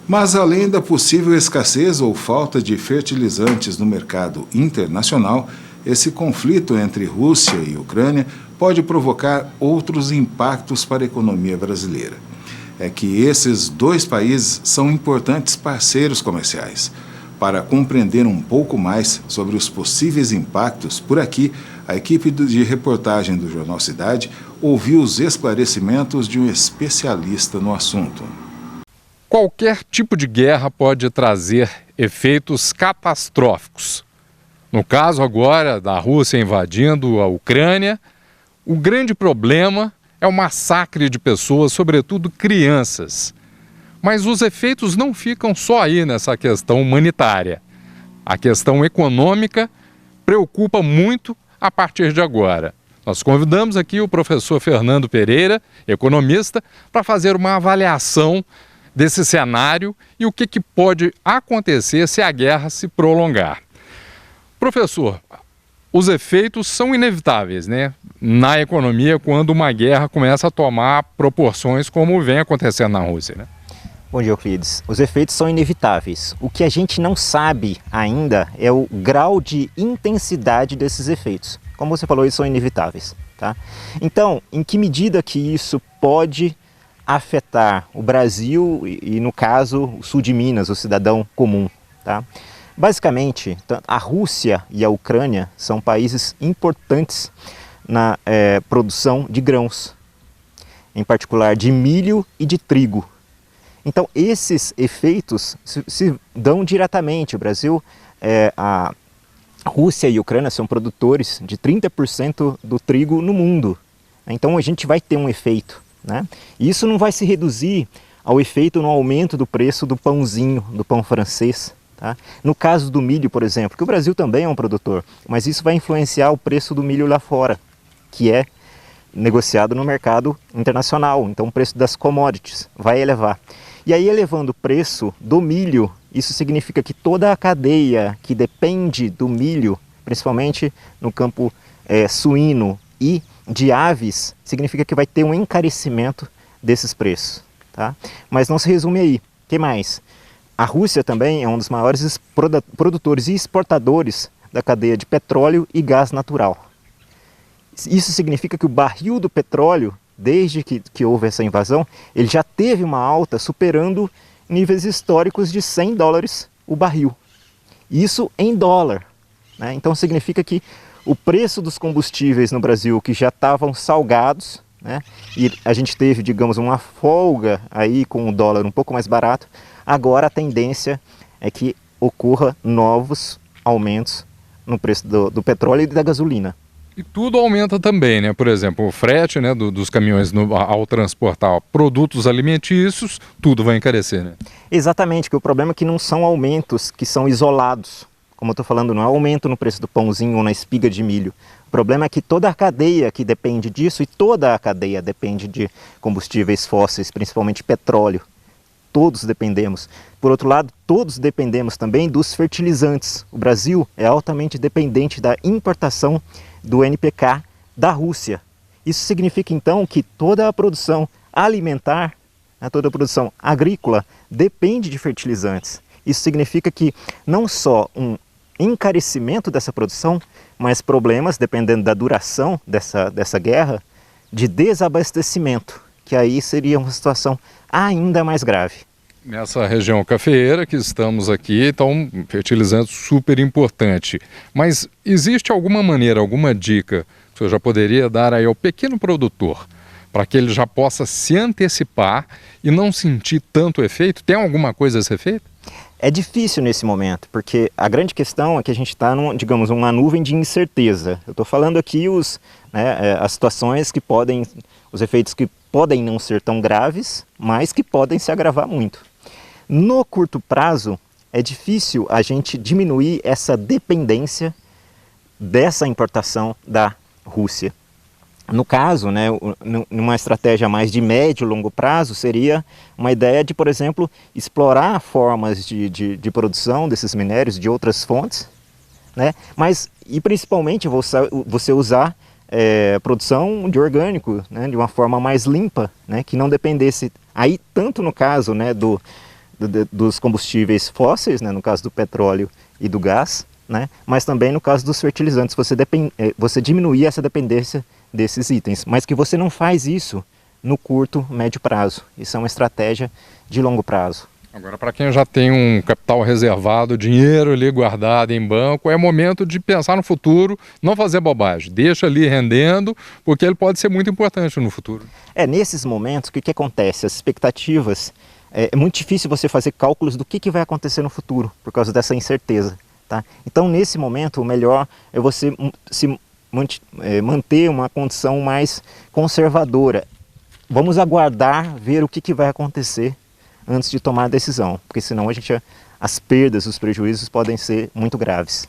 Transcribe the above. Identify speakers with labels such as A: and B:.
A: Mas além da possível escassez ou falta de fertilizantes no mercado internacional, esse conflito entre Rússia e Ucrânia pode provocar outros impactos para a economia brasileira. É que esses dois países são importantes parceiros comerciais. Para compreender um pouco mais sobre os possíveis impactos por aqui, a equipe de reportagem do Jornal Cidade ouviu os esclarecimentos de um especialista no assunto.
B: Qualquer tipo de guerra pode trazer efeitos catastróficos. No caso agora da Rússia invadindo a Ucrânia, o grande problema é o massacre de pessoas, sobretudo crianças. Mas os efeitos não ficam só aí nessa questão humanitária. A questão econômica preocupa muito a partir de agora. Nós convidamos aqui o professor Fernando Pereira, economista, para fazer uma avaliação desse cenário e o que pode acontecer se a guerra se prolongar. Professor, os efeitos são inevitáveis, né? Na economia, quando uma guerra começa a tomar proporções como vem acontecendo na Rússia, né?
C: Bom dia, Euclides. Os efeitos são inevitáveis. O que a gente não sabe ainda é o grau de intensidade desses efeitos. Como você falou, eles são inevitáveis, tá? Então, em que medida que isso pode afetar o Brasil e, no caso, o sul de Minas, o cidadão comum, tá? Basicamente, a Rússia e a Ucrânia são países importantes na produção de grãos, em particular de milho e de trigo. Então, esses efeitos se dão diretamente. O Brasil, a Rússia e a Ucrânia são produtores de 30% do trigo no mundo. Então, a gente vai ter um efeito, né? E isso não vai se reduzir ao efeito no aumento do preço do pãozinho, do pão francês. Tá? No caso do milho, por exemplo, que o Brasil também é um produtor, mas isso vai influenciar o preço do milho lá fora, que é negociado no mercado internacional. Então, o preço das commodities vai elevar. E aí, elevando o preço do milho, isso significa que toda a cadeia que depende do milho, principalmente no campo suíno e de aves, significa que vai ter um encarecimento desses preços. Tá? Mas não se resume aí. O que mais? A Rússia também é um dos maiores produtores e exportadores da cadeia de petróleo e gás natural. Isso significa que o barril do petróleo, desde que houve essa invasão, ele já teve uma alta superando níveis históricos de $100 o barril. Isso em dólar, né? Então significa que o preço dos combustíveis no Brasil, que já estavam salgados, né? E a gente teve, digamos, uma folga aí com o dólar um pouco mais barato, agora a tendência é que ocorra novos aumentos no preço do petróleo e da gasolina.
B: E tudo aumenta também, né? Por exemplo, o frete, né, dos caminhões ao transportar produtos alimentícios, tudo vai encarecer, né?
C: Exatamente, que o problema é que não são aumentos que são isolados. Como eu estou falando, não é aumento no preço do pãozinho ou na espiga de milho. O problema é que toda a cadeia que depende disso, e toda a cadeia depende de combustíveis fósseis, principalmente petróleo. Todos dependemos. Por outro lado, todos dependemos também dos fertilizantes. O Brasil é altamente dependente da importação do NPK da Rússia. Isso significa então que toda a produção alimentar, toda a produção agrícola depende de fertilizantes. Isso significa que não só um encarecimento dessa produção, mas problemas, dependendo da duração dessa guerra, de desabastecimento, que aí seria uma situação ainda mais grave.
B: Nessa região cafeeira que estamos aqui, então, fertilizante super importante. Mas existe alguma maneira, alguma dica que o senhor já poderia dar aí ao pequeno produtor, para que ele já possa se antecipar e não sentir tanto efeito? Tem alguma coisa a ser feita?
C: É difícil nesse momento, porque a grande questão é que a gente está, digamos, uma nuvem de incerteza. Eu estou falando aqui as situações que podem, os efeitos que podem não ser tão graves, mas que podem se agravar muito. No curto prazo, é difícil a gente diminuir essa dependência dessa importação da Rússia. No caso, numa estratégia mais de médio e longo prazo, seria uma ideia de, por exemplo, explorar formas de produção desses minérios de outras fontes, né? E principalmente você usar produção de orgânico, né? De uma forma mais limpa, né? Que não dependesse, aí tanto no caso, né, dos combustíveis fósseis, né, no caso do petróleo e do gás, né, mas também no caso dos fertilizantes, você diminuir essa dependência desses itens, mas que você não faz isso no curto, médio prazo. Isso é uma estratégia de longo prazo.
B: Agora, para quem já tem um capital reservado, dinheiro ali guardado em banco, é momento de pensar no futuro, não fazer bobagem. Deixa ali rendendo, porque ele pode ser muito importante no futuro.
C: Nesses momentos, o que acontece? As expectativas, é muito difícil você fazer cálculos do que vai acontecer no futuro, por causa dessa incerteza. Tá? Então, nesse momento, o melhor é você manter uma condição mais conservadora. Vamos aguardar, ver o que vai acontecer antes de tomar a decisão, porque senão as perdas, os prejuízos podem ser muito graves.